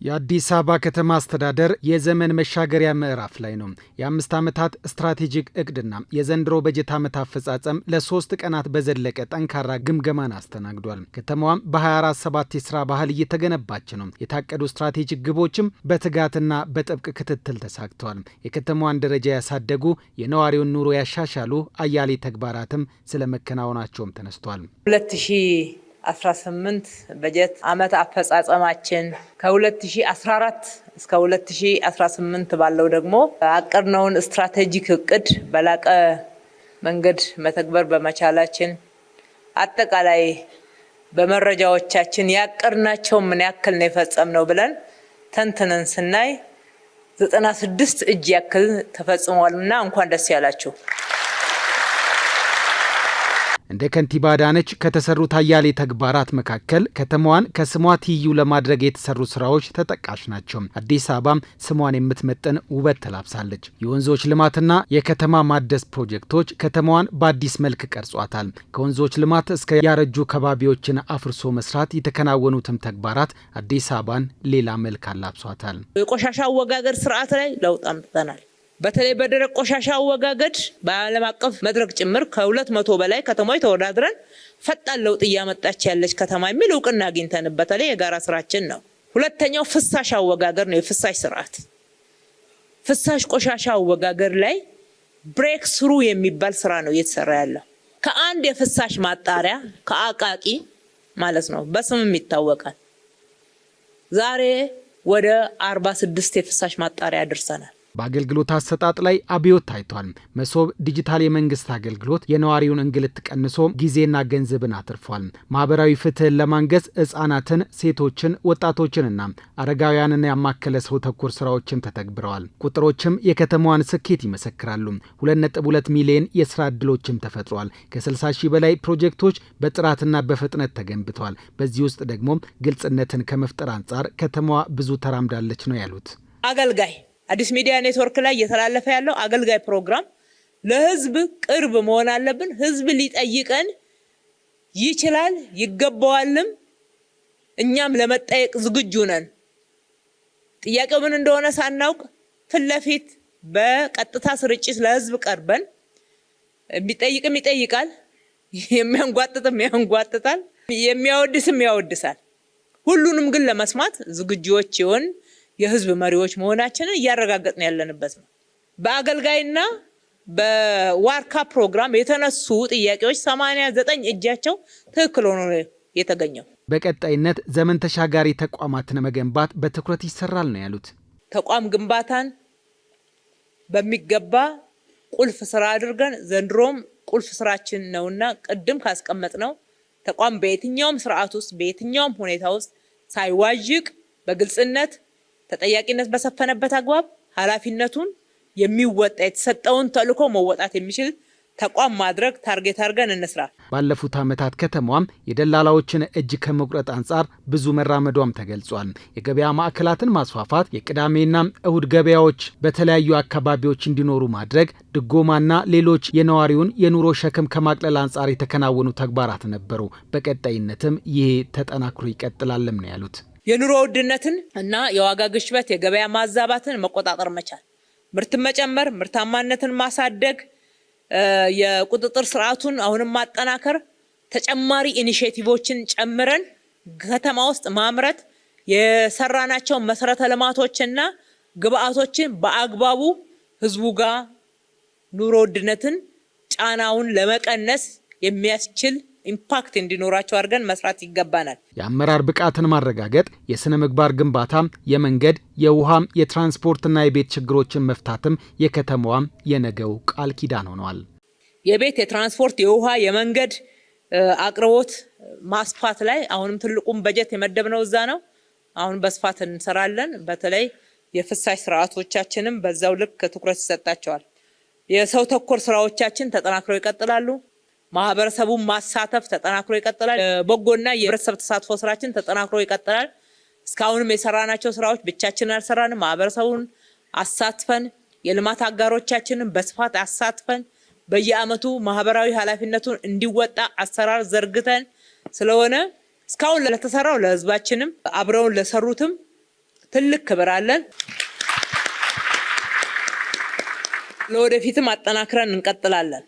የአዲስ አበባ ከተማ አስተዳደር የዘመን መሻገሪያ ምዕራፍ ላይ ነው። የ5 ዓመታት ስትራቴጂክ እቅድና የዘንድሮ በጀት ዓመት አፈጻጸም ለ3 ቀናት በዘለቀ ጠንካራ ግምገማን አስተናግዷል። ከተማዋም በ24/7 የስራ ባህል እየተገነባች ነው። የታቀዱ ስትራቴጂክ ግቦችም በትጋትና በጥብቅ ክትትል ተሳክተዋል። የከተማዋን ደረጃ ያሳደጉ፣ የነዋሪውን ኑሮ ያሻሻሉ አያሌ ተግባራትም ስለመከናወናቸውም ተነስቷል። 2018 በጀት ዓመት አፈጻጸማችን ከ2014 እስከ 2018 ባለው ደግሞ አቀድነውን ስትራቴጂክ እቅድ በላቀ መንገድ መተግበር በመቻላችን አጠቃላይ በመረጃዎቻችን ያቀድናቸው ምን ያክል ነው የፈጸምነው ብለን ተንትነን ስናይ 96 እጅ ያክል ተፈጽሟልና እንኳን ደስ ያላችሁ። እንደ ከንቲባ አዳነች ከተሰሩት አያሌ ተግባራት መካከል ከተማዋን ከስሟ ትይዩ ለማድረግ የተሰሩ ስራዎች ተጠቃሽ ናቸው። አዲስ አበባም ስሟን የምትመጥን ውበት ተላብሳለች። የወንዞች ልማትና የከተማ ማደስ ፕሮጀክቶች ከተማዋን በአዲስ መልክ ቀርጿታል። ከወንዞች ልማት እስከ ያረጁ ከባቢዎችን አፍርሶ መስራት የተከናወኑትም ተግባራት አዲስ አበባን ሌላ መልክ አላብሷታል። የቆሻሻ አወጋገድ ስርዓት ላይ ለውጥ አምጥተናል። በተለይ በደረቅ ቆሻሻ አወጋገድ በዓለም አቀፍ መድረክ ጭምር ከ200 በላይ ከተማዎች ተወዳድረን ፈጣን ለውጥ እያመጣች ያለች ከተማ የሚል እውቅና አግኝተን በተለይ የጋራ ስራችን ነው። ሁለተኛው ፍሳሽ አወጋገድ ነው። የፍሳሽ ስርዓት ፍሳሽ ቆሻሻ አወጋገድ ላይ ብሬክ ስሩ የሚባል ስራ ነው እየተሰራ ያለው። ከአንድ የፍሳሽ ማጣሪያ ከአቃቂ ማለት ነው በስምም ይታወቃል። ዛሬ ወደ 46 የፍሳሽ ማጣሪያ አድርሰናል። በአገልግሎት አሰጣጥ ላይ አብዮት ታይቷል። መሶብ ዲጂታል የመንግስት አገልግሎት የነዋሪውን እንግልት ቀንሶ ጊዜና ገንዘብን አትርፏል። ማህበራዊ ፍትህን ለማንገስ ህጻናትን፣ ሴቶችን፣ ወጣቶችንና አረጋውያንን ያማከለ ሰው ተኮር ስራዎችን ተተግብረዋል። ቁጥሮችም የከተማዋን ስኬት ይመሰክራሉ። 2.2 ሚሊዮን የስራ ዕድሎችም ተፈጥሯል። ከ60 ሺህ በላይ ፕሮጀክቶች በጥራትና በፍጥነት ተገንብተዋል። በዚህ ውስጥ ደግሞ ግልጽነትን ከመፍጠር አንጻር ከተማዋ ብዙ ተራምዳለች ነው ያሉት። አገልጋይ አዲስ ሚዲያ ኔትወርክ ላይ እየተላለፈ ያለው አገልጋይ ፕሮግራም ለህዝብ ቅርብ መሆን አለብን። ህዝብ ሊጠይቀን ይችላል ይገባዋልም። እኛም ለመጠየቅ ዝግጁ ነን። ጥያቄው ምን እንደሆነ ሳናውቅ ፊት ለፊት በቀጥታ ስርጭት ለህዝብ ቀርበን የሚጠይቅም ይጠይቃል፣ የሚያንጓጥጥም ያንጓጥጣል፣ የሚያወድስም ያወድሳል። ሁሉንም ግን ለመስማት ዝግጁዎች ይሆን የህዝብ መሪዎች መሆናችንን እያረጋገጥን ያለንበት ነው። በአገልጋይና በዋርካ ፕሮግራም የተነሱ ጥያቄዎች 89 እጃቸው ትክክል ሆኖ የተገኘው። በቀጣይነት ዘመን ተሻጋሪ ተቋማትን መገንባት በትኩረት ይሰራል ነው ያሉት። ተቋም ግንባታን በሚገባ ቁልፍ ስራ አድርገን ዘንድሮም ቁልፍ ስራችን ነውና ቅድም ካስቀመጥነው ተቋም በየትኛውም ስርዓት ውስጥ በየትኛውም ሁኔታ ውስጥ ሳይዋዥቅ በግልጽነት ተጠያቂነት በሰፈነበት አግባብ ኃላፊነቱን የሚወጣ የተሰጠውን ተልዕኮ መወጣት የሚችል ተቋም ማድረግ ታርጌት አድርገን እንስራ። ባለፉት ዓመታት ከተማዋም የደላላዎችን እጅ ከመቁረጥ አንጻር ብዙ መራመዷም ተገልጿል። የገበያ ማዕከላትን ማስፋፋት፣ የቅዳሜና እሁድ ገበያዎች በተለያዩ አካባቢዎች እንዲኖሩ ማድረግ፣ ድጎማና ሌሎች የነዋሪውን የኑሮ ሸክም ከማቅለል አንጻር የተከናወኑ ተግባራት ነበሩ። በቀጣይነትም ይሄ ተጠናክሮ ይቀጥላልም ነው ያሉት። የኑሮ ውድነትን እና የዋጋ ግሽበት የገበያ ማዛባትን መቆጣጠር መቻል፣ ምርትን መጨመር፣ ምርታማነትን ማሳደግ፣ የቁጥጥር ስርዓቱን አሁንም ማጠናከር፣ ተጨማሪ ኢኒሼቲቮችን ጨምረን ከተማ ውስጥ ማምረት፣ የሰራናቸው መሰረተ ልማቶችና ግብአቶችን በአግባቡ ህዝቡ ጋር ኑሮ ውድነትን ጫናውን ለመቀነስ የሚያስችል ኢምፓክት እንዲኖራቸው አድርገን መስራት ይገባናል። የአመራር ብቃትን ማረጋገጥ፣ የስነ ምግባር ግንባታ፣ የመንገድ፣ የውሃ፣ የትራንስፖርትና የቤት ችግሮችን መፍታትም የከተማዋም የነገው ቃል ኪዳን ሆነዋል። የቤት፣ የትራንስፖርት፣ የውሃ፣ የመንገድ አቅርቦት ማስፋት ላይ አሁንም ትልቁም በጀት የመደብነው እዛ ነው። አሁን በስፋት እንሰራለን። በተለይ የፍሳሽ ስርዓቶቻችንም በዛው ልክ ትኩረት ይሰጣቸዋል። የሰው ተኮር ስራዎቻችን ተጠናክረው ይቀጥላሉ። ማህበረሰቡን ማሳተፍ ተጠናክሮ ይቀጥላል። በጎና የህብረተሰብ ተሳትፎ ስራችን ተጠናክሮ ይቀጥላል። እስካሁንም የሰራናቸው ስራዎች ብቻችንን አልሰራንም። ማህበረሰቡን አሳትፈን የልማት አጋሮቻችንን በስፋት አሳትፈን በየአመቱ ማህበራዊ ኃላፊነቱን እንዲወጣ አሰራር ዘርግተን ስለሆነ እስካሁን ለተሰራው ለህዝባችንም አብረውን ለሰሩትም ትልቅ ክብር አለን። ለወደፊትም አጠናክረን እንቀጥላለን።